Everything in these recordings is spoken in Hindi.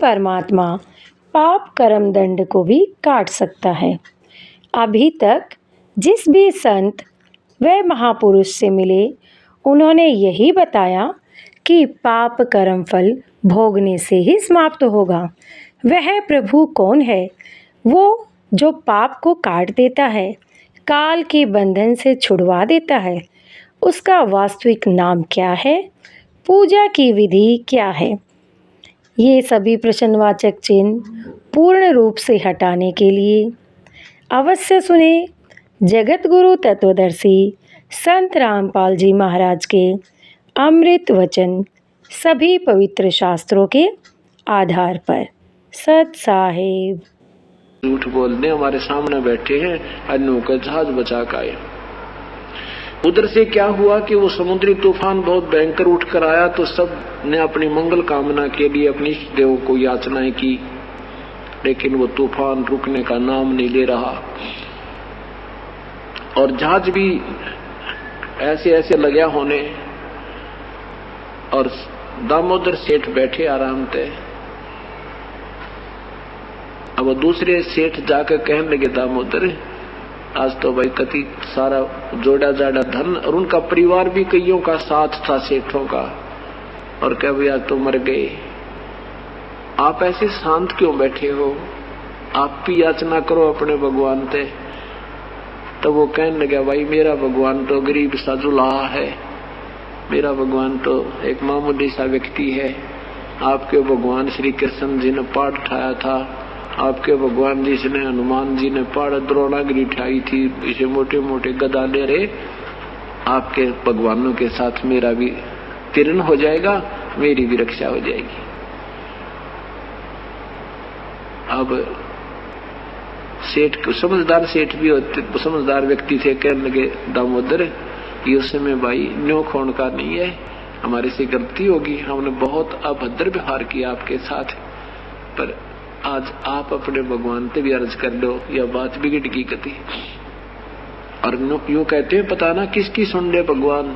परमात्मा पाप कर्म दंड को भी काट सकता है। अभी तक जिस भी संत व महापुरुष से मिले उन्होंने यही बताया कि पाप कर्म फल भोगने से ही समाप्त होगा। वह प्रभु कौन है? वो जो पाप को काट देता है, काल के बंधन से छुड़वा देता है। उसका वास्तविक नाम क्या है? पूजा की विधि क्या है? ये सभी प्रश्नवाचक चिन्ह पूर्ण रूप से हटाने के लिए अवश्य सुने जगत गुरु तत्वदर्शी संत रामपाल जी महाराज के अमृत वचन, सभी पवित्र शास्त्रों के आधार पर। सत साहेब। झूठ बोलने हमारे सामने बैठे हैं, अन्यों का जहाज बचा का आए। उधर से क्या हुआ कि वो समुद्री तूफान बहुत भयंकर उठ कर आया, तो सब ने अपनी मंगल कामना के लिए अपनी इष्ट देवों को याचनाएं की, लेकिन वो तूफान रुकने का नाम नहीं ले रहा। और जहाज भी ऐसे ऐसे लगा होने, और दामोदर सेठ बैठे आराम से। अब दूसरे सेठ जाकर कहने लगे, दामोदर आज तो भाई कति सारा जोड़ा जाड़ा धन, और उनका परिवार भी कईयों का साथ था सेठों का, और क्या भैया तो मर गए, आप ऐसे शांत क्यों बैठे हो? आप भी याचना करो अपने भगवान से। तो वो कहने लगा, भाई मेरा भगवान तो गरीब सा जुलाहा है, मेरा भगवान तो एक मामूली सा व्यक्ति है। आपके भगवान श्री कृष्ण जी ने पाठ उठाया था, आपके भगवान जी ने हनुमान जी ने पाठ द्रोणागिरी उठाई थी, इसे मोटे मोटे गदा ले रहे। आपके भगवानों के साथ मेरा भी तीर्ण हो जाएगा, मेरी भी रक्षा हो जाएगी। अब सेठ समझदार सेठ भी होते, समझदार व्यक्ति थे, कहने लगे, दामोदर ये उस समय भाई न्यों खोण का नहीं है, हमारे से गलती होगी, हमने बहुत अभद्र व्यवहार किया आपके साथ, पर आज आप अपने भगवान से भी अर्ज कर लो, यह बात बिगड़ की कति। और यूं कहते हैं, पता ना किसकी सुन ले भगवान।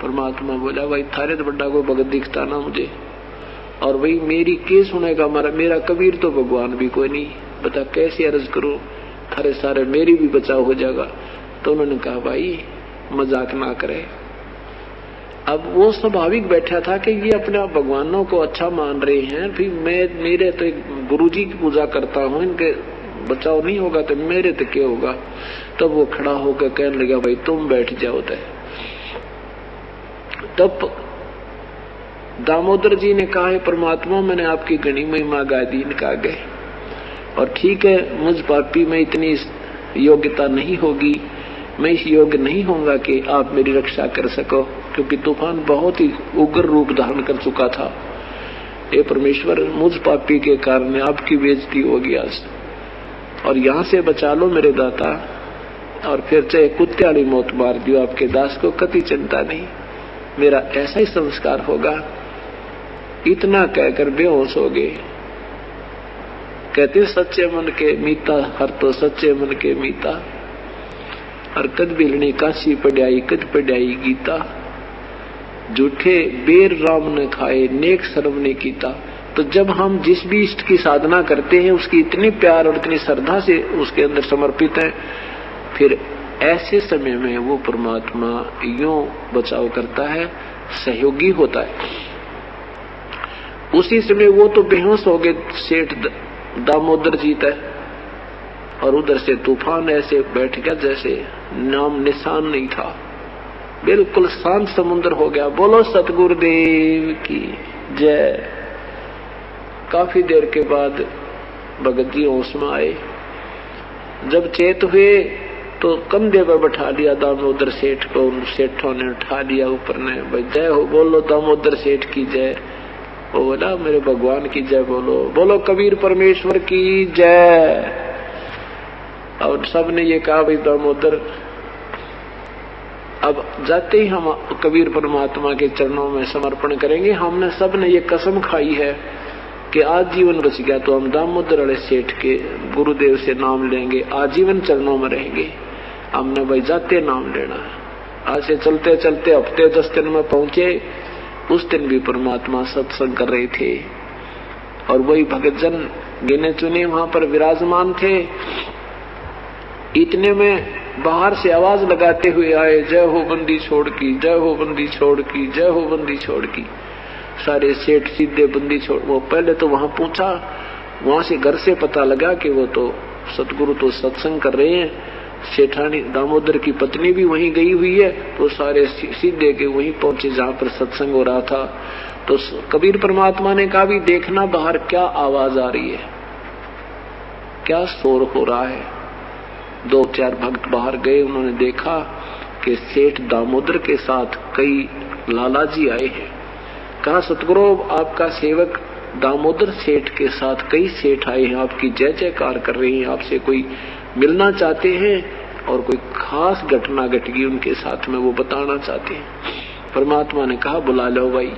परमात्मा बोला, भाई थारे तो बड़ा कोई भगत दिखता ना मुझे, और भाई मेरी के सुनेगा, मेरा कबीर तो भगवान भी कोई नहीं, बता कैसे अर्ज करूं, थारे सारे मेरी भी बचाव हो जाएगा। तो उन्होंने कहा, भाई मजाक ना करे। अब वो स्वाभाविक बैठा था कि ये अपने आप भगवानों को अच्छा मान रहे हैं, फिर मेरे तो एक गुरु जी की पूजा करता हूँ, इनके बचाव नहीं होगा तो मेरे तो क्या होगा। तब वो खड़ा होकर कहने लगा, भाई तुम बैठ जाओ। तब दामोदर जी ने कहा, है परमात्मा मैंने आपकी घनी महिमा गा दी, इनका गए, और ठीक है मुझ पापी में इतनी योग्यता नहीं होगी, मैं इस योग्य नहीं होऊंगा कि आप मेरी रक्षा कर सको, क्योंकि तूफान बहुत ही उग्र रूप धारण कर चुका था। ये परमेश्वर मुझ पापी के कारण आपकी बेइज्जती होगी आज, और यहाँ से बचा लो मेरे दाता, और फिर चाहे कुत्ते वाली मौत मार दियो, आपके दास को कति चिंता नहीं, मेरा ऐसा ही संस्कार होगा। इतना कहकर बेहोश हो गए। कहते सच्चे मन के मीता हर तो सच्चे मन के मीता, और कद बिलनी काशी पढ़ाई कद पढ़ाई गीता, झूठे बेर राम ने खाए नेक शर्म ने कीता। तो जब हम जिस भी इष्ट की साधना करते हैं उसकी इतनी प्यार और इतनी श्रद्धा से उसके अंदर समर्पित है, फिर ऐसे समय में वो परमात्मा यूं बचाव करता है, सहयोगी होता है। उसी समय वो तो बेहोश हो गए सेठ दामोदर जी तय, और उधर से तूफान ऐसे बैठ गया जैसे नाम निशान नहीं था, बिल्कुल शांत समुद्र हो गया। बोलो सतगुरुदेव की जय। काफी देर के बाद भगत जी होश में आए। जब चेत हुए तो कंधे पर बैठा लिया दामोदर सेठ को, सेठों ने उठा लिया ऊपर ने, भाई जय हो, बोलो दामोदर सेठ की जय। वो बोला मेरे भगवान की जय बोलो, बोलो कबीर परमेश्वर की जय। और सबने ये कहा, भाई दामोदर अब जाते ही हम कबीर परमात्मा के चरणों में समर्पण करेंगे। हमने सबने ये कसम खाई है कि आजीवन बच गया तो हम दामोदर वाले सेठ के गुरुदेव से नाम लेंगे, आजीवन चरणों में रहेंगे। हमने भाई जाते नाम लेना। आज से चलते चलते हफ्ते 10 दिन में पहुंचे। उस दिन भी परमात्मा सत्संग कर रहे थे, और वही भगत जन गिने चुने वहां पर विराजमान थे। इतने में बाहर से आवाज लगाते हुए आए, जय हो बंदी छोड़ की, जय हो बंदी छोड़ की, जय हो बंदी छोड़ की। सारे सेठ सीधे बंदी छोड़। वो पहले तो वहां पूछा, वहां से घर से पता लगा कि वो तो सतगुरु तो सत्संग कर रहे हैं, सेठानी दामोदर की पत्नी भी वहीं गई हुई है। तो सारे सीधे के वहीं पहुंचे जहां पर सत्संग हो रहा था। तो कबीर परमात्मा ने कहा, भी देखना बाहर क्या आवाज आ रही है, क्या शोर हो रहा है। 2-4 भक्त बाहर गए, उन्होंने देखा कि सेठ दामोदर के साथ कई लालाजी आए हैं। कहा, सतगुरु आपका सेवक दामोदर सेठ के साथ कई सेठ आए हैं, आपकी जय जयकार कर रहे हैं, आपसे कोई मिलना चाहते हैं और कोई खास घटना घट गई उनके साथ में, वो बताना चाहते हैं। परमात्मा ने कहा, बुला लो भाई।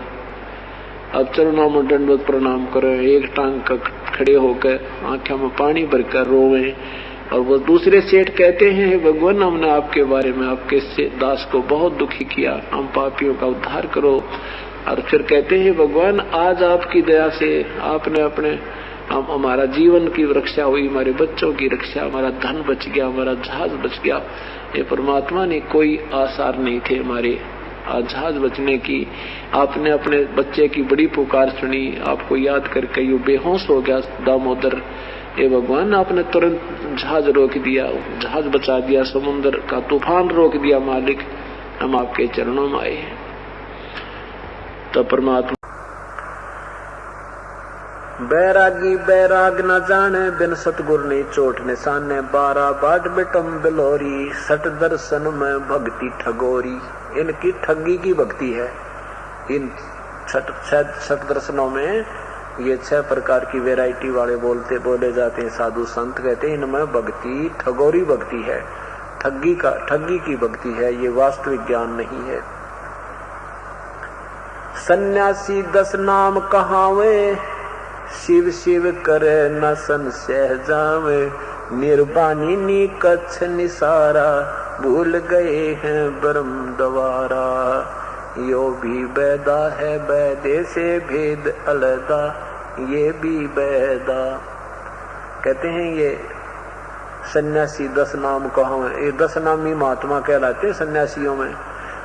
अब चरणों में दंडवत प्रणाम करो, एक टांग खड़े होकर आंखों में पानी भरकर रोवे। और वो दूसरे सेठ कहते हैं, भगवान हमने आपके बारे में आपके दास को बहुत दुखी किया, हम पापियों का उद्धार करो। और फिर कहते हैं, भगवान आज आपकी दया से आपने अपने हमारा जीवन की रक्षा हुई, हमारे बच्चों की रक्षा, हमारा धन बच गया, हमारा जहाज बच गया। ये परमात्मा ने कोई आसार नहीं थे हमारे जहाज बचने की। आपने अपने बच्चे की बड़ी पुकार सुनी, आपको याद करके ये बेहोश हो गया दामोदर। ये भगवान आपने तुरंत जहाज रोक दिया, जहाज बचा दिया, समुद्र का तूफान रोक दिया। मालिक हम आपके चरणों में आए हैं। तो परमात्मा, बैरागी बैराग न जाने, बिन सतगुर ने चोट निशाने, 12 बाट बिटम बिलोरी, सट दर्शन में भक्ति ठगोरी। इनकी ठगी की भक्ति है। इन छठ दर्शनों में ये 6 प्रकार की वैरायटी वाले बोले जाते हैं साधु संत, कहते हैं इनमें भक्ति ठगोरी भक्ति है, ठगी की भक्ति है, ये वास्तविक ज्ञान नहीं है। सन्यासी 10 नाम कहावे, शिव शिव करे न संशय जावे, निर्वाणी नी कच्छ निसारा, भूल गए हैं ब्रह्म द्वारा। यो भी बैदा है बैदे से भेद अलदा, ये भी बैदा। कहते हैं ये सन्यासी 10 नाम कहावे, ये 10 नामी महात्मा कहलाते हैं सन्यासियों में।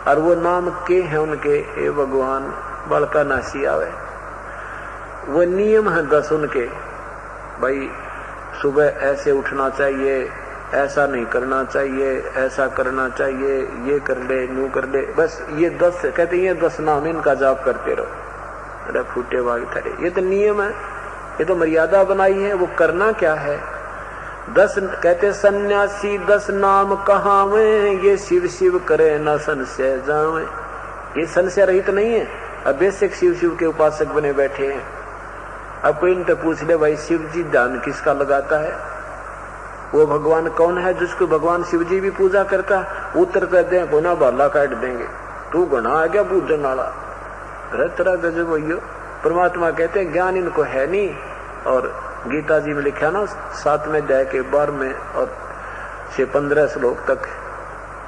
और वो नाम के हैं उनके, ए भगवान बड़का नासी आवे। वो नियम है 10 उनके, भाई सुबह ऐसे उठना चाहिए, ऐसा नहीं करना चाहिए, ऐसा करना चाहिए, ये कर ले, यूं कर ले। बस ये 10 कहते हैं, ये 10 नाम इनका जाप करते रहो। अरे फूटे भाग थारे, ये तो नियम है, ये तो मर्यादा बनाई है। वो करना क्या है? 10 कहते सन्यासी 10 नाम कहावे, ये शिव शिव करे न संशय जावे। ये संशय रहित नहीं है। अब बेसिक शिव शिव के उपासक बने बैठे हैं। अब कोई इनसे पूछ ले, भाई शिव जी ध्यान किसका लगाता है? वो भगवान कौन है जिसको भगवान शिव जी भी पूजा करता? उत्तर कहते हैं कोना बाला काट देंगे, तू गुना आ गया पूजन वाला। तरह गजब भैया। परमात्मा कहते हैं ज्ञान इनको है नहीं। और गीता जी में लिखा ना 7वें अध्याय के 12वें और 15 श्लोक तक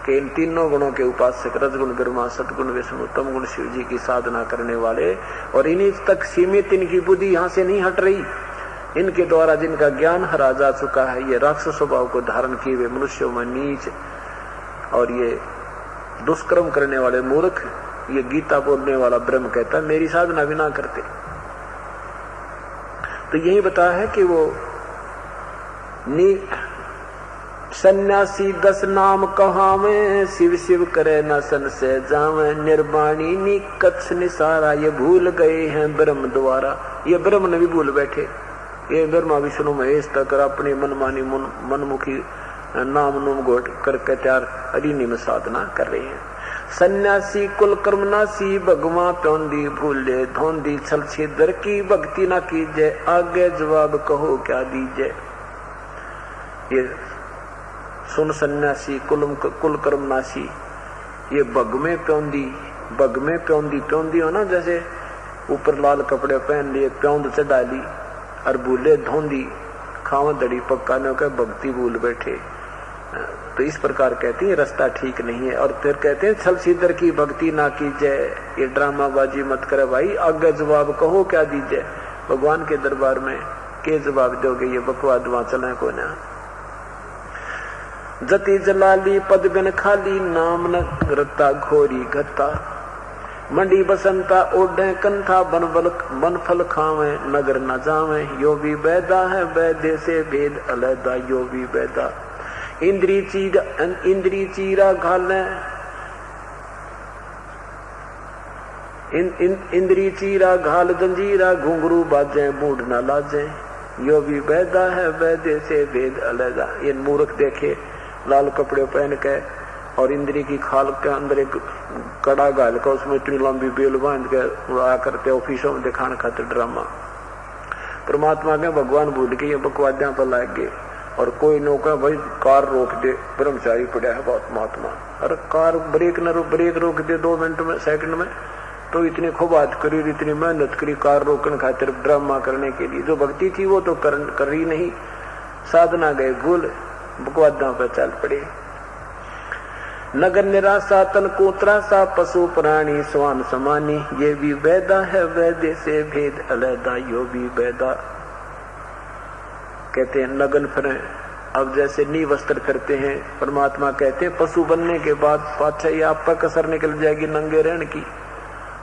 कि इन तीनों गुणों के उपासक, रजगुण ब्रह्मा, सतगुण विष्णु, तम गुण शिव जी की साधना करने वाले, और इन्हीं तक सीमित इनकी बुद्धि यहाँ से नहीं हट रही। इनके द्वारा जिनका ज्ञान हरा जा चुका है, ये राक्षस स्वभाव को धारण किए हुए मनुष्यों में नीच और ये दुष्कर्म करने वाले मूर्ख, ये गीता बोलने वाला ब्रह्म कहता है मेरी साधना भी ना करते। तो यही बताया है कि वो सन्यासी 10 नाम कहावे, शिव शिव करे न संशय जावे, निर्वाणी नी कच्छ निसारा, ये भूल गए हैं ब्रह्म द्वारा। ये ब्रह्म ने भी भूल बैठे। ये ब्रह्मा विष्णु महेश तक अपनी मनमानी मनमुखी नाम नुम गोट करके त्यार अरिनी में साधना कर रहे हैं। सन्यासी कुल कर्मनासी, भगवा प्योंदी भूले धोंदी, छल छिदर की भक्ति ना कीजिए, आगे जवाब कहो क्या दीजिए। ये सुन सन्यासी कुल कर्मनासी, ये बग में प्योंदी हो ना, जैसे ऊपर लाल कपड़े पहन लिए, प्योंद चढ़ा ली, और भूले धोंदी खाव दड़ी पक्का ने कह भक्ति भूल बैठे। तो इस प्रकार कहती है रास्ता ठीक नहीं है। और फिर कहते हैं छल सीधर की भक्ति ना कीजिए, ये ड्रामाबाजी मत करे भाई, आगे जवाब कहो क्या दीजिए। भगवान के दरबार में के जवाब दोगे? ये बकवाद वहां चले को ना। जति जलाली पद बिन खाली नाम न रता घोरी घता मंडी बसंता ओढ़े कंथा बन फल खावे नगर न जावे यो भी बैदा है वैद्य से भेद अलैदा यो भी बैदा इंद्री चीरा घाले इंद्री चीरा घाल जंजीरा घुंघरू बाजे बूढ़ न लाजे यो भी बैदा है वैद्य से भेद अलैदा। ये मूर्ख देखे लाल कपड़े पहन के और इंद्री की खाल के अंदर एक कड़ा गाल का उसमें इतनी लंबी बेल बांध के उड़ा करते ऑफिसों में दिखाने खातिर ड्रामा। परमात्मा के भगवान भूल के ये बकवादियां पर लाग गए। और कोई नौका भाई कार रोक दे, ब्रह्मचारी पड़ा है बहुत महात्मा। अरे कार ब्रेक रोक दे 2 मिनट में सेकंड में, तो इतनी खूब बात करी, इतनी मेहनत करी कार रोकने खातिर ड्रामा करने के लिए। जो भक्ति थी वो तो कर ही नहीं, साधना गए भूल, बकवादा पर चल पड़े। नगर निराशा तन को त्रासा पशु प्राणी स्वान समानी ये भी वैदा है वैद्य से भेद अलैदा यो भी वैदा। कहते हैं नगन फिरें, अब जैसे नी वस्त्र फिरते हैं, परमात्मा कहते हैं पशु बनने के बाद पाछा ये आप पर कसर निकल जाएगी नंगे रहने की।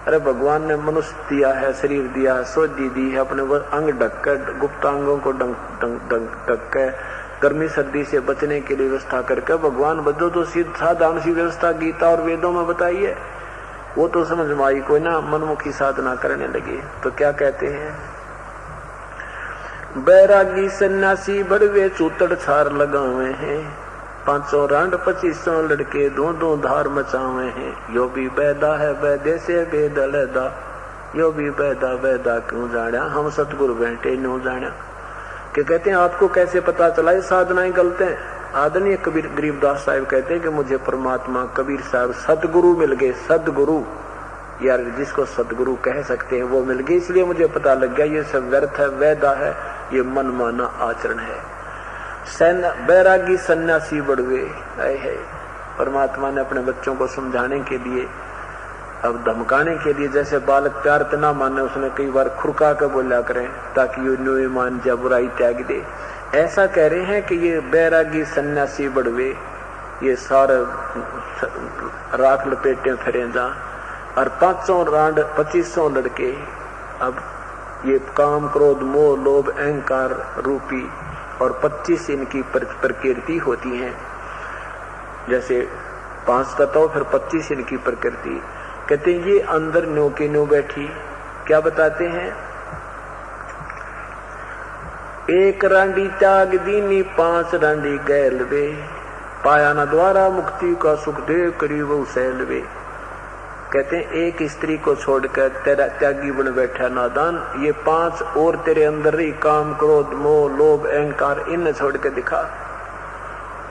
अरे भगवान ने मनुष्य दिया है, शरीर दिया है, सोजी दी है, अपने अंग ढक कर गुप्तांगों को ढक कर गर्मी सर्दी से बचने के लिए व्यवस्था करके भगवान बदो तो साधारण सी व्यवस्था गीता और वेदों में बताई है। वो तो समझ में आई, कोई ना मनमुखी साधना करने लगे। तो क्या कहते हैं, बैरागी सन्यासी बड़वे चूतड़ छार लगावे हैं 500 रांड 2500 लड़के दो धार मचावे हैं यो भी बैदा है वैद्य से भेद अलैदा यो भी बैदा क्यों जाना हम सतगुरु बैठे न्यू जाना। कि कहते हैं आपको कैसे पता चला ये साधनाएं गलत हैं। आदरणीय कबीर गरीबदास साहिब कहते हैं कि मुझे परमात्मा कबीर साहब सतगुरु मिल गए। सतगुरु यार जिसको सतगुरु कह सकते हैं वो मिल गए, इसलिए मुझे पता लग गया ये सब व्यर्थ है, वैदा है, ये मनमाना आचरण है। बैरागी सन्यासी बड़वे आए है। परमात्मा ने अपने बच्चों को समझाने के लिए, अब धमकाने के लिए, जैसे बालक प्यार तना माने उसने कई बार खुरका कर बोला करें ताकि ये न्यू मान जा बुराई त्याग दे। ऐसा कह रहे हैं कि ये बैरागी सन्यासी बड़वे ये सारे राख लपेटे फिरे जा और 500 रांड 2500 लड़के। अब ये काम क्रोध मोह लोभ अहंकार रूपी और 25 इनकी प्रकृति होती है। जैसे 5 तत्व फिर 25 इनकी प्रकृति। कहते हैं ये अंदर न्यू की न्यू बैठी। क्या बताते हैं, एक रांडी त्याग दीनी 5 रांडी गैल वे पाया न द्वारा मुक्ति का सुख दे करीब सैल वे। कहते हैं एक स्त्री को छोड़कर तेरा त्यागी बन बैठा नादान, ये 5 और तेरे अंदर ही काम क्रोध मोह लोभ अहंकार इन छोड़ के दिखा।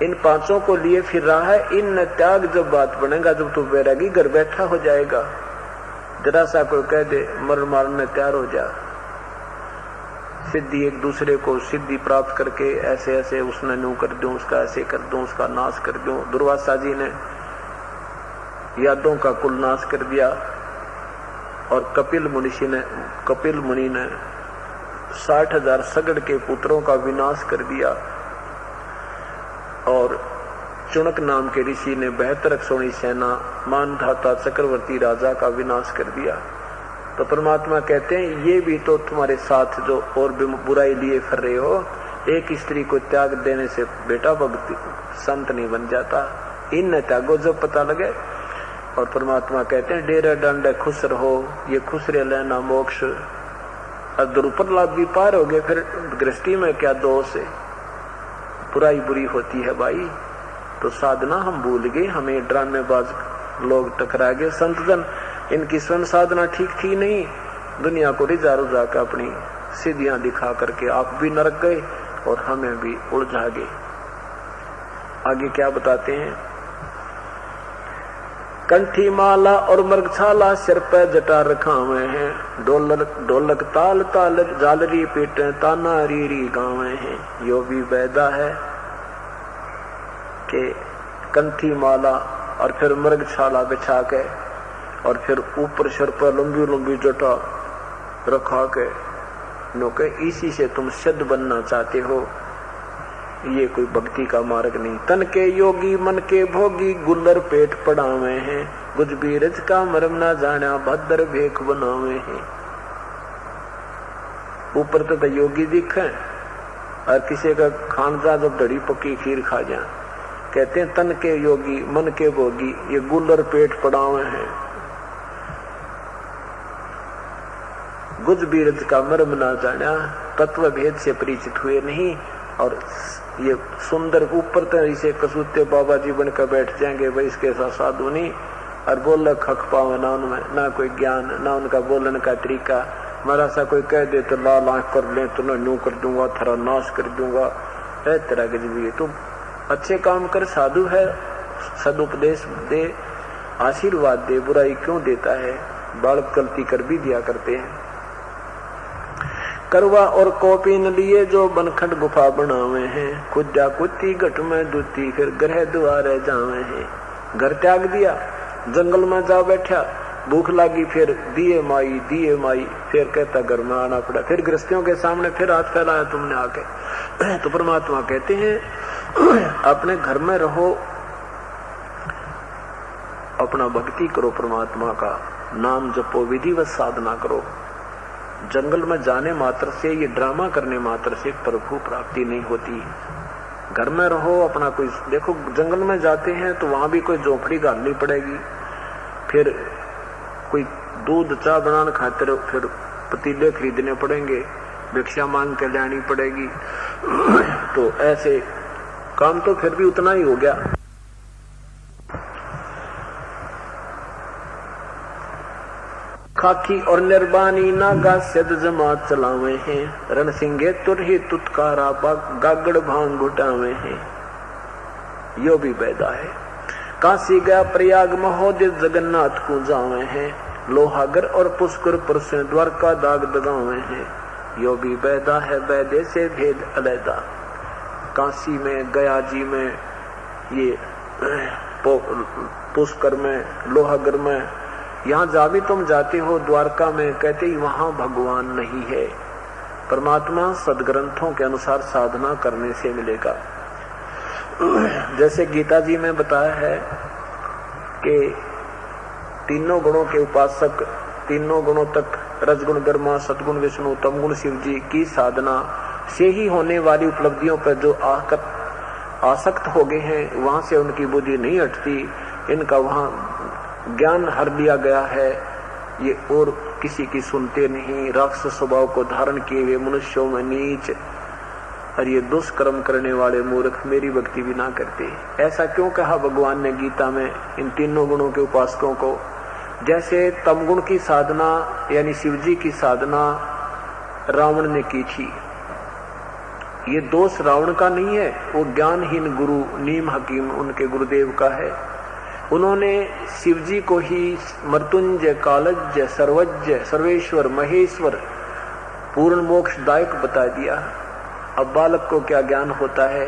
इन 5 को लिए फिर रहा है, इन त्याग जब बात बनेगा जब तू बैरागी घर बैठा हो जाएगा। जरा सा कोई कह दे मर मारने तैयार हो जा, सिद्धि एक दूसरे को सिद्धि प्राप्त करके ऐसे ऐसे उसने न्यू कर दूं, उसका ऐसे कर दूं, उसका नाश कर दूं। दुर्वासा जी ने यादों का कुल नाश कर दिया और कपिल मुनि ने 60,000 सगड़ के पुत्रों का विनाश कर दिया और चुनक नाम के ऋषि ने 72 सोनी सेना मानधाता चक्रवर्ती राजा का विनाश कर दिया। तो परमात्मा कहते हैं ये भी तो तुम्हारे साथ जो और भी बुराई लिए फिर रहे हो, एक स्त्री को त्याग देने से बेटा भक्ति संत नहीं बन जाता, इन न त्यागो जब पता लगे। और परमात्मा कहते हैं डेरा डंड खुश रहो, ये खुश रह लेना मोक्ष। अगर ऊपर लाभ भी पार हो गए फिर दृष्टि में क्या दोष है, बुराई बुरी होती है भाई। तो साधना हम भूल गए, हमें ड्रामेबाज लोग टकरा गए। संत जन इनकी स्वयं साधना ठीक थी नहीं, दुनिया को रिझा रुझा कर अपनी सिद्धियां दिखा करके आप भी नरक गए और हमें भी उलझा गए। आगे क्या बताते हैं, कंठी माला और मृगछाला सिर पे जटा रखा हुए हैं, ढोलक ताल ताल जालरी पीटे ताना रीरी गावे हैं यो भी बैदा है। के कंठी माला और फिर मृगछाला बिछा के और फिर ऊपर सिर पर लंबी लंबी जटा रखा के नौके इसी से तुम सिद्ध बनना चाहते हो, ये कोई भक्ति का मार्ग नहीं। तन के योगी मन के भोगी गुल्लर पेट पड़ावे हैं, गुज बीरज का मरम ना जाना भद्र भेख बनावे हैं। ऊपर तो योगी दिखे और किसी का खान जा जब दड़ी पक्की खीर खा जा, कहते हैं तन के योगी मन के भोगी ये गुल्लर पेट पड़ावे हैं, गुज बीरज का मर्म ना जाना, तत्व भेद से परिचित हुए नहीं। और ये सुंदर ऊपर तो इसे कसूते बाबा जी बनकर बैठ जाएंगे भाई, इसके साथ साधु नहीं और बोल खख पावे ना उनमें, ना कोई ज्ञान ना उनका बोलने का तरीका। मारा सा कोई कह दे तो लाल आंख कर ले तो न्यू कर दूंगा, थरा नाश कर दूंगा, इस तरह के जी। तुम अच्छे काम कर, साधु है, सदुपदेश दे, आशीर्वाद दे, बुराई क्यों देता है? बालक गलती कर भी दिया करते हैं। करवा और कॉपी न लिए जो बनखंड गुफा बनावे हैं, कुद्या कुत्ती घट में दूती फिर ग्रह द्वारे जावे हैं। घर त्याग दिया, जंगल में जा बैठा, भूख लगी फिर दिए माई, फिर कहता घर में आना पड़ा, फिर गृहस्थियों के सामने फिर हाथ फैलाया तुमने आके। तो परमात्मा कहते हैं अपने घर में रहो, अपना भक्ति करो, परमात्मा का नाम जपो, विधिवत साधना करो। जंगल में जाने मात्र से, ये ड्रामा करने मात्र से प्रभु प्राप्ति नहीं होती। घर में रहो अपना, कोई देखो जंगल में जाते हैं तो वहां भी कोई झोपड़ी गालनी पड़ेगी, फिर कोई दूध चाय बनाने खातिर फिर पतीले खरीदने पड़ेंगे, भिक्षा मांग के लानी पड़ेगी। तो ऐसे काम तो फिर भी उतना ही हो गया। खाकी और निर्बानी नागा सिद्ध जमात चलावे हैं, रण सिंगे तुरही तुतकारा गागड़ भांग घुटावे हैं। यो भी पैदा है। काशी गया प्रयाग महोदय जगन्नाथ को जावे हैं, लोहागर और पुष्कर पर से द्वारका दाग दगावे हैं। यो भी पैदा है, वैदे से भेद अलैदा। काशी में, गया जी में, ये पुष्कर में, लोहागर में, यहाँ जा भी तुम जाते हो, द्वारका में, कहते ही वहां भगवान नहीं है। परमात्मा सदग्रंथों के अनुसार साधना करने से मिलेगा। जैसे गीता जी में बताया है कि तीनों गुणों के उपासक, तीनों गुणों तक, रजगुण ब्रह्मा, सतगुण विष्णु, तमगुण शिव जी की साधना से ही होने वाली उपलब्धियों पर जो आसक्त हो गए हैं, वहां से उनकी बुद्धि नहीं हटती। इनका वहां ज्ञान हर दिया गया है, ये और किसी की सुनते नहीं। राक्षस स्वभाव को धारण किए हुए मनुष्यों में नीच और ये दुष्कर्म करने वाले मूर्ख मेरी भक्ति भी ना करते। ऐसा क्यों कहा भगवान ने गीता में इन तीनों गुणों के उपासकों को? जैसे तमगुण की साधना यानी शिवजी की साधना रावण ने की थी, ये दोष रावण का नहीं है, वो ज्ञानहीन गुरु नीम हकीम उनके गुरुदेव का है। उन्होंने शिवजी को ही मृत्युंजय, कालज्ञ, सर्वज्ञ, सर्वेश्वर, महेश्वर, पूर्ण मोक्षदायक बता दिया। अब बालक को क्या ज्ञान होता है?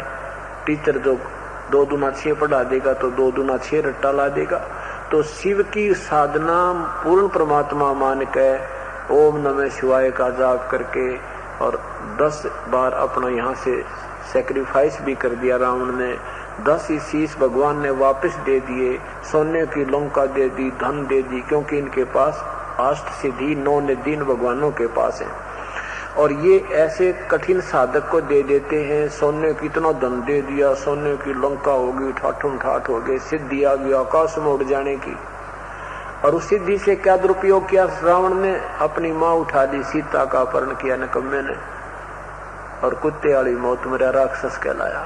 टीचर जो 2 दूना 6 पढ़ा देगा तो 2 दूना 6 रट्टा ला देगा। तो शिव की साधना पूर्ण परमात्मा मान के ओम नमः शिवाय का जाप करके और 10 बार अपना यहाँ से सैक्रिफाइस भी कर दिया रावण ने। 10 ही शीश भगवान ने वापस दे दिए, सोने की लंका दे दी, धन दे दी, क्योंकि इनके पास अष्ट सिद्धि 9 निधि भगवानों के पास है। और ये ऐसे कठिन साधक को दे देते हैं, सोने की इतना धन दे दिया, सोने की लंका होगी, ठाठम ठाठ हो गए, सिद्धि आ गई आकाश में उड़ जाने की। और उस सिद्धि से क्या दुरुपयोग किया रावण ने? अपनी माँ उठा ली, सीता का अपहरण किया निकम्मे ने, और कुत्ते वाली मौत मेरा राक्षस कहलाया।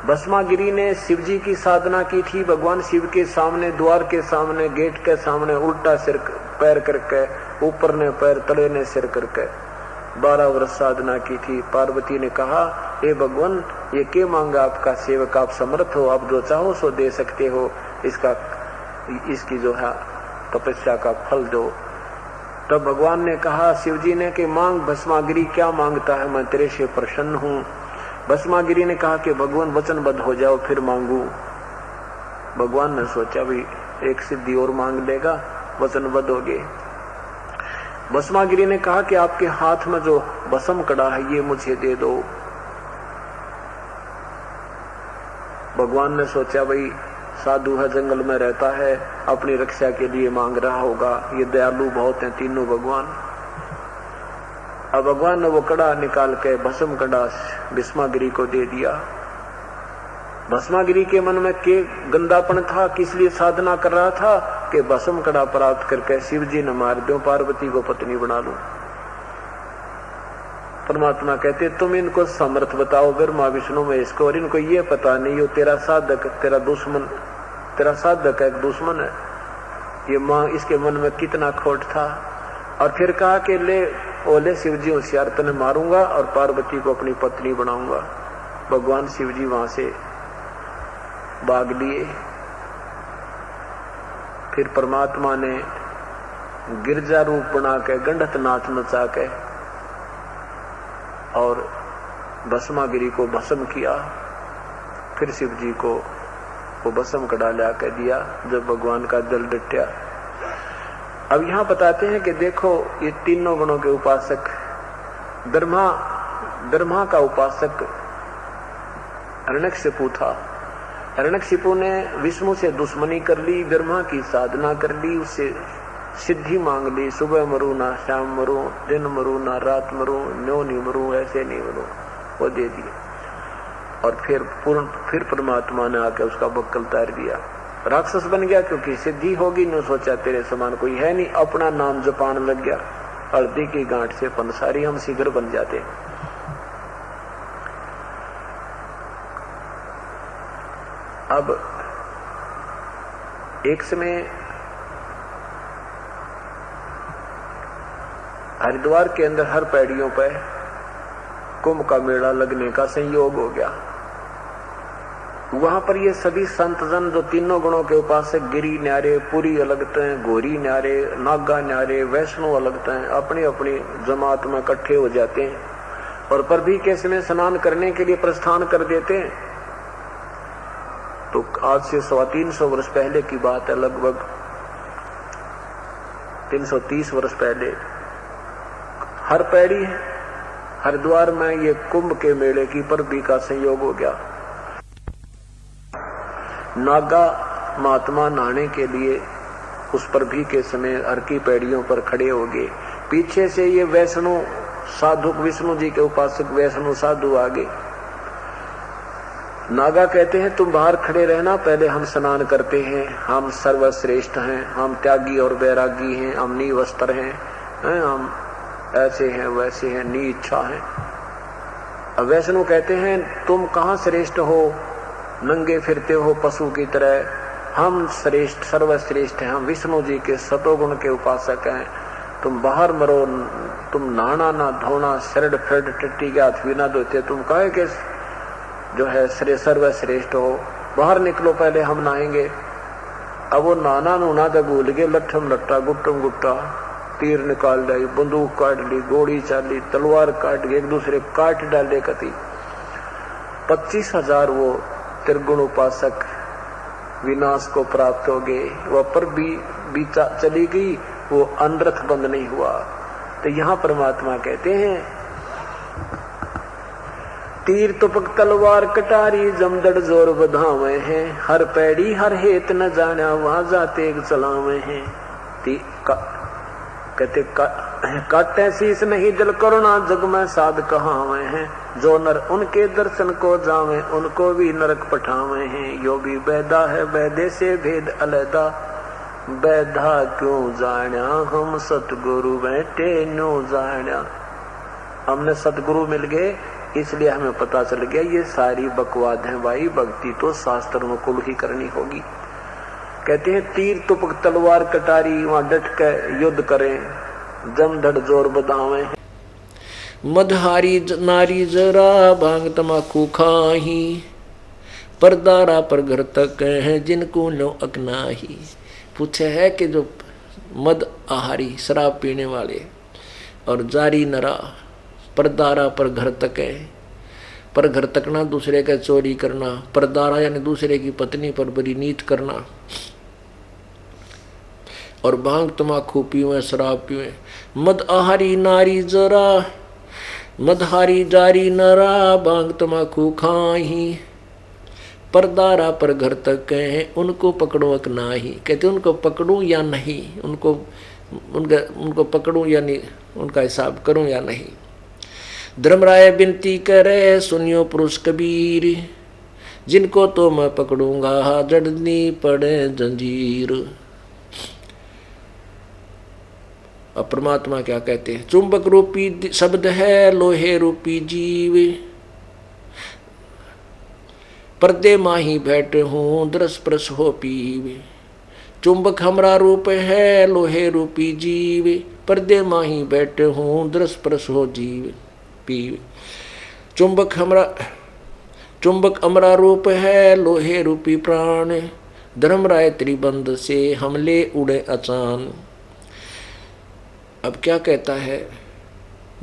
भस्मागिरी ने शिवजी की साधना की थी, भगवान शिव के सामने, द्वार के सामने, गेट के सामने उल्टा सिर पैर करके, ऊपर ने पैर तले ने सिर करके 12 वर्ष साधना की थी। पार्वती ने कहा, हे भगवान ये क्या मांगा आपका सेवक, आप समर्थ हो, आप जो चाहो सो दे सकते हो, इसकी जो है तपस्या का फल दो। तब भगवान ने कहा शिवजी ने कि मांग भस्मागिरी, क्या मांगता है, मैं तेरे से प्रसन्न हूँ। भस्मागिरी ने कहा कि भगवान वचनबद्ध हो जाओ फिर मांगू। भगवान ने सोचा भी एक सिद्धि और मांग लेगा, वचनबद्ध हो गए। भस्मागिरी ने कहा कि आपके हाथ में जो भस्म कड़ा है ये मुझे दे दो। भगवान ने सोचा भाई साधु है, जंगल में रहता है, अपनी रक्षा के लिए मांग रहा होगा, ये दयालु बहुत हैं तीनों भगवान। अब भगवान ने वो कड़ा निकाल के भस्म कड़ा भस्मागिरी को दे दिया। भस्मागिरी के मन में के गंदापन था, किस लिए साधना कर रहा था कि भस्म कड़ा प्राप्त करके शिव जी ने मार दो, पार्वती को पत्नी बना लूं। परमात्मा कहते तुम इनको समर्थ बताओ ब्रह्मा विष्णु महेश को, और इनको ये पता नहीं हो तेरा साधक तेरा दुश्मन, तेरा साधक एक दुश्मन है। ये मां इसके मन में कितना खोट था। और फिर कहा कि ले ओले शिव जी होशियार, तने मारूंगा और पार्वती को अपनी पत्नी बनाऊंगा। भगवान शिव जी वहां से भाग लिए। फिर परमात्मा ने गिरजा रूप बना के गंडत नाच नचा के और भस्मागिरी को भस्म किया। फिर शिव जी को वो भस्म कड़ा ला के दिया जब भगवान का जल डटया। अब यहां बताते हैं कि देखो ये तीनों गुणों के उपासक ब्रह्मा का उपासक हिरण्यकशिपु था। हिरण्यकशिपु ने विष्णु से दुश्मनी कर ली, ब्रह्मा की साधना कर ली, उससे सिद्धि मांग ली, सुबह मरू ना शाम मरू, दिन मरू ना रात मरू, न्यो नहीं मरू ऐसे नहीं मरू, वो दे दिए। और फिर परमात्मा ने आके उसका बक्कल तार दिया, राक्षस बन गया क्योंकि सिद्धि होगी। न सोचा तेरे समान कोई है नहीं, अपना नाम जपान लग गया। हल्दी की गांठ से पंसारी हम शीघ्र बन जाते। अब एक समय हरिद्वार के अंदर हर पैड़ियों पर कुंभ का मेला लगने का संयोग हो गया। वहां पर ये सभी संत जन जो तीनों गुणों के उपासक गिरी न्यारे, पुरी अलगते हैं, गोरी न्यारे, नागा न्यारे, वैष्णो अलगते हैं, अपनी अपनी जमात में इकट्ठे हो जाते हैं और परभी के समय स्नान करने के लिए प्रस्थान कर देते हैं। तो आज से 350 वर्ष पहले की बात है, लगभग 330 वर्ष पहले हर पैड़ी हरिद्वार में ये कुंभ के मेले की परबी का संयोग हो गया। नागा महात्मा नहाने के लिए उस परबी के समय हर की पैड़ियों पर खड़े हो गए। पीछे से ये वैष्णो साधु, विष्णु जी के उपासक वैष्णो साधु आगे। नागा कहते हैं तुम बाहर खड़े रहना, पहले हम स्नान करते हैं, हम सर्वश्रेष्ठ हैं, हम त्यागी और बैरागी हैं, हम निवस्त्र हैं, हम ऐसे हैं वैसे हैं, नी इच्छा हैं। अब वैष्णो कहते हैं तुम कहाँ श्रेष्ठ हो, नंगे फिरते हो पशु की तरह, हम श्रेष्ठ सर्वश्रेष्ठ हैं, हम विष्णु जी के सतोगुण के उपासक हैं, तुम बाहर मरो, तुम नहाना ना धोना, शरड फरड टट्टी के हाथ भी ना धोते, तुम कहे के जो है सर्वश्रेष्ठ हो, बाहर निकलो पहले हम नहाएंगे। अब वो नाना नूना तो भूल गए, लट्ठम लट्टा गुट्टम गुट्टा, तीर निकाल ली, बंदूक काट ली, गोली चाली, तलवार काट ली, एक दूसरे काट डाले कति। 25,000 वो त्रिगुण उपासक विनाश को प्राप्त हो गए। वह पर भी चली गई, वो अनरथ बंद नहीं हुआ। तो यहाँ परमात्मा कहते हैं तीर तुपक तलवार कटारी जमदड़ जोर बधावे हैं, हर पैड़ी हर हेत न जाना वहां जाते चलावे हैं। कहते काटे शीस नहीं दिल करुणा जग में साध कहावे हैं, जो नर उनके दर्शन को जावे उनको भी नरक पठावे हैं। यो भी बैदा है बैदे से भेद अलैदा, बैधा क्यों जाना हम सतगुरु बैठे नो जाना। हमने सतगुरु मिल गए इसलिए हमें पता चल गया ये सारी बकवाद है भाई, भक्ति तो शास्त्र अनुकूल ही करनी होगी। कहते हैं तीर तुपक तलवार कटारी वहां डट के युद्ध करें, जमधड़ जोर बदावे। मदहारी नारी जरा भांग तमाकू खाही, परदारा पर घर तक है जिनको नो अकनाही। पूछे है कि जो मद आहारी शराब पीने वाले और जारी नरा परदारा पर घर तक है, पर घर तकना दूसरे का चोरी करना, परदारा यानी दूसरे की पत्नी पर बुरी नीत करना। और भांग तमाकू पीवे, शराब पीवे। मद आहारी नारी जरा, मदहारी जारी नरा, भांग तमाकू खाही, परदारा पर घर तक कहे, उनको पकड़ो अक नाही। कहते उनको पकड़ूं या नहीं, उनको पकड़ूं या नहीं, उनका हिसाब करूं या नहीं। धर्मराय विनती करे, सुनियो पुरुष कबीर, जिनको तो मैं पकड़ूंगा जड़नी पड़े जंजीर। अब परमात्मा क्या कहते हैं? चुंबक रूपी शब्द है, लोहे रूपी जीव, पर्दे माही बैठे हूँ, दरस परस हो पीव। चुंबक हमरा रूप है, लोहे रूपी जीव, पर्दे माही बैठे हूँ, दरस परस हो जीव पीव। चुंबक अमरा रूप है, लोहे रूपी प्राण, धर्मराय त्रिबंध से हमले उड़े अचान। अब क्या कहता है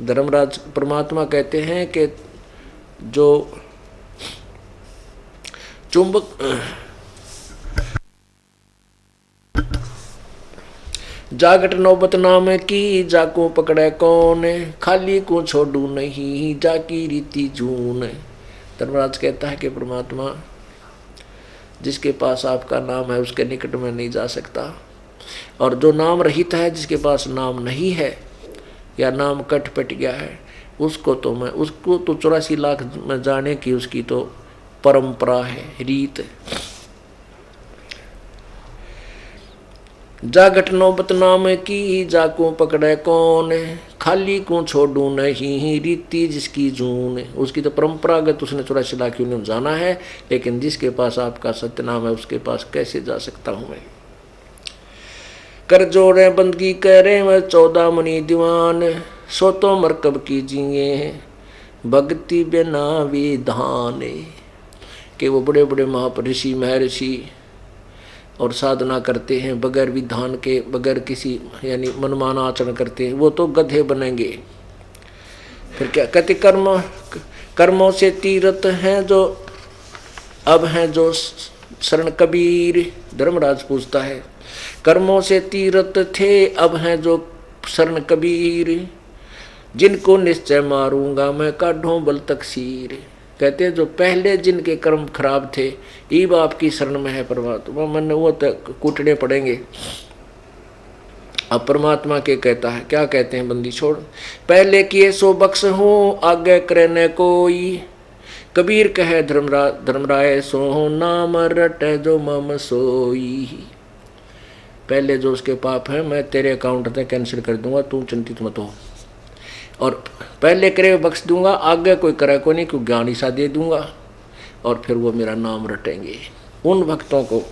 धर्मराज? परमात्मा कहते हैं कि जो चुंबक जागट नौबत नाम की, जाको पकड़े कौन, खाली को छोड़ू नहीं, जाकी रीति जून। धर्मराज कहता है कि परमात्मा, जिसके पास आपका नाम है उसके निकट में नहीं जा सकता, और जो नाम रहित है, जिसके पास नाम नहीं है या नाम कट पट गया है, उसको तो 84 लाख में जाने की उसकी तो परंपरा है, रीत। जागट नौबत नाम की, जाको पकड़े कौन, खाली को छोड़ू नहीं, रीति जिसकी जून। उसकी तो परंपरागत उसने 84 लाख यूनियन जाना है, लेकिन जिसके पास आपका सत्य नाम है उसके पास कैसे जा सकता हूं मैं? कर जोड़े बंदगी करे मैं 14 मुनि दीवान, सो तो मरकब कीजिए भक्ति बिना विधान। कि वो बड़े बड़े महाऋषि महर्षि और साधना करते हैं बगैर विधान के, बगैर किसी यानी मनमाना आचरण करते हैं, वो तो गधे बनेंगे। फिर क्या कहते? कर्मों से तीरथ हैं जो अब हैं जो शरण कबीर। धर्मराज पूछता है, कर्मों से तीरथ थे अब हैं जो शरण कबीर, जिनको निश्चय मारूंगा मैं काढ़ूं बल तकसीर। कहते हैं जो पहले जिनके कर्म खराब थे, ईब आपकी शरण में है परमात्मा, मन वो तक कूटने पड़ेंगे। अब परमात्मा के कहता है, क्या कहते हैं? बंदी छोड़, पहले किए सो बख्श हूँ, आगे करे न कोई। कबीर कहे धर्मराय सो, नाम रटे जो मम सोई। पहले जो उसके पाप है मैं तेरे अकाउंट में कैंसिल कर दूंगा, तू चिंतित मत हो। और पहले करे बख्श दूंगा, आगे कोई करे को नहीं, क्यों ज्ञान ईसा दे दूंगा, और फिर वो मेरा नाम रटेंगे। उन भक्तों को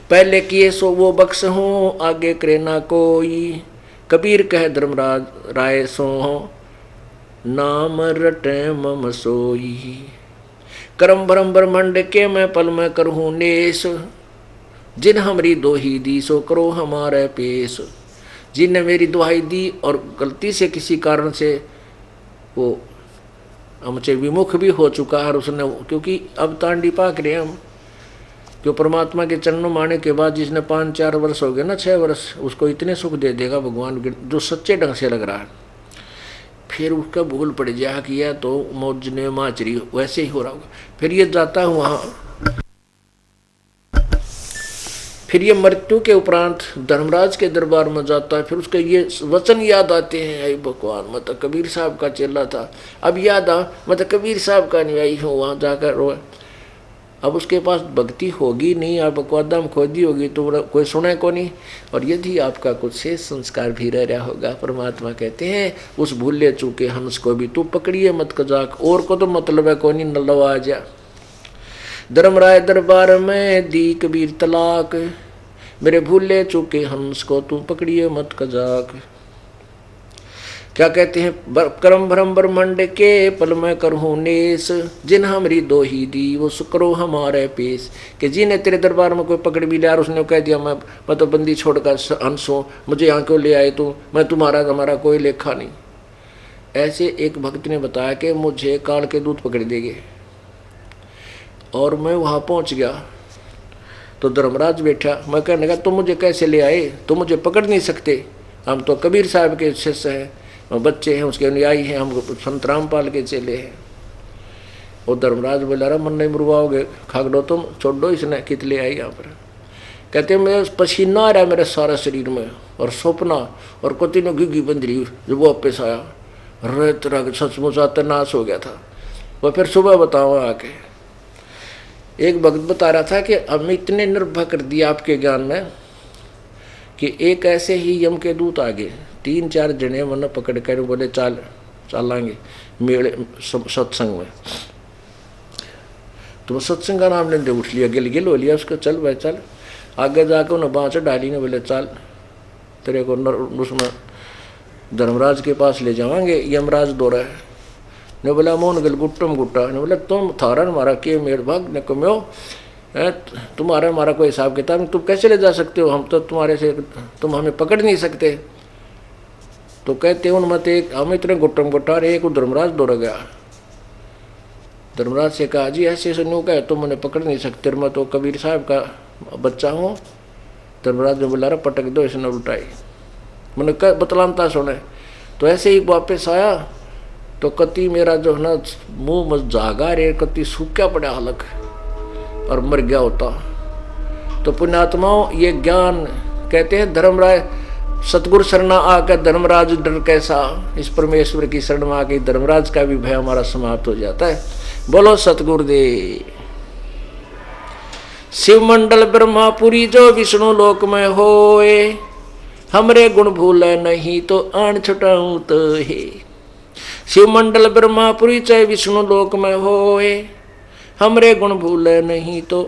पहले किए सो वो बख्श हूँ, आगे करे ना कोई। कबीर कहे धर्मराज राय सो, नाम रटे मम सोई। करम भरम ब्रह्मंड के मैं पल में करहूँ नेस, जिन हमरी दोही दी सो करो हमारे पेश। जिनने मेरी दुहाई दी और गलती से किसी कारण से वो हमसे विमुख भी हो चुका है, और उसने, क्योंकि अब तांडी पाक रहे हम, क्यों परमात्मा के चरणों में आने के बाद जिसने 5-4 वर्ष हो गए ना, 6 वर्ष, उसको इतने सुख दे देगा भगवान जो सच्चे ढंग से लग रहा है। फिर उसका भूल पड़ जाए कि यह तो मौज ने माचरी, वैसे ही हो रहा होगा। फिर ये जाता है वहाँ, फिर ये मृत्यु के उपरांत धर्मराज के दरबार में जाता है। फिर उसके ये वचन याद आते हैं, अरे भगवान मैं तो कबीर साहब का चेला था, अब याद आ मैं तो कबीर साहब का अनुयायी हूँ, वहाँ जाकर रोए। अब उसके पास भक्ति होगी नहीं, आप बकवादम खोदी होगी तो कोई सुने को नहीं। और यदि आपका कुछ शेष संस्कार भी रह रहा होगा, परमात्मा कहते हैं उस भूले चूके हंस को भी तू पकड़िए मत कजाक, और को तो मतलब है को नहीं न लवा जा। धर्मराय दरबार में दी कबीर तलाक, मेरे भूले चूके हंस को तू पकड़िए मत कजाक। क्या कहते हैं? करम भरम ब्रह्मंड के पल में करहूँ नेस, जिन हमरी दोही दी वो सुकरो हमारे पेश। कि जिन्हें तेरे दरबार में कोई पकड़ भी लिया और उसने कह दिया मैं तो बंदी छोड़कर हंस हूँ, मुझे यहाँ क्यों ले आए तू, मैं तुम्हारा कोई लेखा नहीं। ऐसे एक भक्त ने बताया कि मुझे काल के दूत पकड़ देंगे, और मैं वहाँ पहुँच गया। तो धर्मराज बैठा। मैं कहने लगा तुम मुझे कैसे ले आए, तुम मुझे पकड़ नहीं सकते, हम तो कबीर साहब के शिष्य हैं, बच्चे हैं, उसके अनुयायी हैं, हम संत रामपाल के चेले हैं। और धर्मराज बोला अरे मन नहीं मुरवाओगे, खाक दो तुम, छोड़ दो इसने, कित ले आई यहाँ पर। कहते मैं पसीना आ रहा है मेरे सारा शरीर में, और सपना और कोती ने घी बंद रही जब वो वापस आया, रे तरह सचमुच आते नाश हो गया था। वह फिर सुबह बताओ आके एक भक्त बता रहा था कि हमें इतने निर्भय कर दिया आपके ज्ञान में कि एक ऐसे ही यम के दूत आ गए, 3-4 जने मन पकड़ कर बोले चलाएंगे मेले सत्संग में। तो सत्संग का नाम लेते उठ लिया, गिल हो लिया उसको, चल भाई चल। आगे जाकर उन्हें बाँच डाली ने बोले चल तेरे को उसमें धर्मराज के पास ले जाएंगे, यमराज दौरा है। ने बोला मोहन गल गुट्टम गुट्टा, ने बोला तुम थारा हमारा के मेड़ भाग ने कम्यो तुम्हारा हमारा कोई हिसाब किताब, तुम कैसे ले जा सकते हो, हम तो तुम्हारे से तुम हमें पकड़ नहीं सकते। तो कहते उन मत एक हम इतने गुट्टम गुट्टा, एक धर्मराज दौड़ गया। धर्मराज से कहा जी ऐसे ऐसे न्यू कहे तुम मैंने पकड़ नहीं सकते, मैं तो कबीर साहब का बच्चा हूँ। धर्मराज ने बोला पटक दो इसने उल्टाई, मैंने कह बतलानता सुने। तो ऐसे ही वापस आया तो कति मेरा जो है ना मुँह मत जागा रे, कति सूखा पड़ा हालक और मर गया होता। तो पुण्यात्माओं ये ज्ञान कहते हैं धर्मराज सतगुरु शरणा आकर धर्मराज डर कैसा, इस परमेश्वर की शरण में आके धर्मराज का भी भय हमारा समाप्त हो जाता है। बोलो सतगुरुदेव। शिव मंडल ब्रह्मापुरी जो विष्णु लोक में होए, हमरे गुण भूले नहीं तो आन छुटाऊं तो हे। शिव मंडल ब्रह्मापुरी चाहे विष्णु लोक में होए, हमरे गुण भूले नहीं तो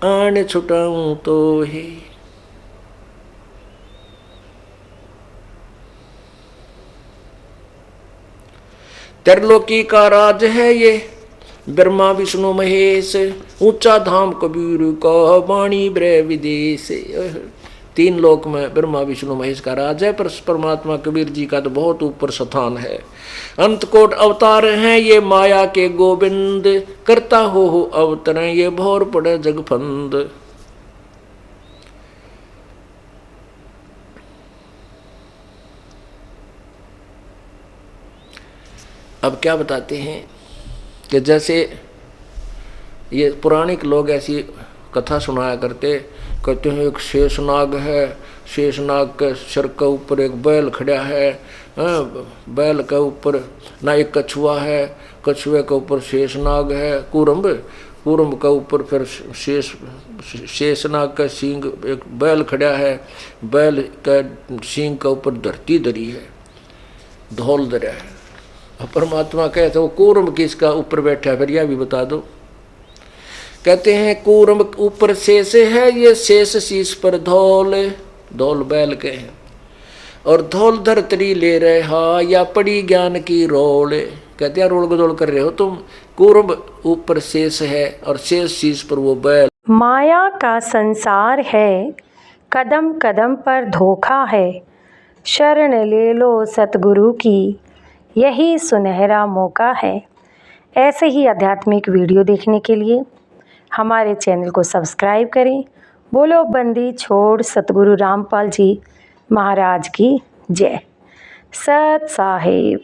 आन छुटाऊं तो हे। त्रिलोकी का राज है ये ब्रह्मा विष्णु महेश, ऊंचा धाम कबीर का वाणी ब्रह विदेश। 3 लोक में ब्रह्मा विष्णु महेश का राज है, पर परमात्मा कबीर जी का तो बहुत ऊपर स्थान है। अंतकोट अवतार हैं ये माया के गोविंद, करता हो अवतरण ये भौर पड़े जगफंद। अब क्या बताते हैं कि जैसे ये पौराणिक लोग ऐसी कथा सुनाया करते, कहते हैं एक शेषनाग है, शेषनाग के सिर के ऊपर एक बैल खड़ा है, बैल के ऊपर ना एक कछुआ है, कछुए के ऊपर शेषनाग है, कुरम्ब के ऊपर फिर शेषनाग का सींग, एक बैल खड़ा है, बैल के सींग के ऊपर धरती धरी है, धौल धरा है। परमात्मा कहते हो कूर्म किसका ऊपर बैठा है, फिर यह भी बता दो। कहते हैं कूर्म ऊपर शेष है, ये शेष शीश पर धौल, धौल बैल के हैं, और धौल धरतरी ले रहे हा या पड़ी ज्ञान की रोल। कहते हैं रोल गोल कर रहे हो तुम, कूर्म ऊपर शेष है और शेष शीश पर वो बैल। माया का संसार है, कदम कदम पर धोखा है, शरण ले लो सतगुरु की, यही सुनहरा मौका है। ऐसे ही आध्यात्मिक वीडियो देखने के लिए हमारे चैनल को सब्सक्राइब करें। बोलो बंदी छोड़ सतगुरु रामपाल जी महाराज की जय। सत साहिब।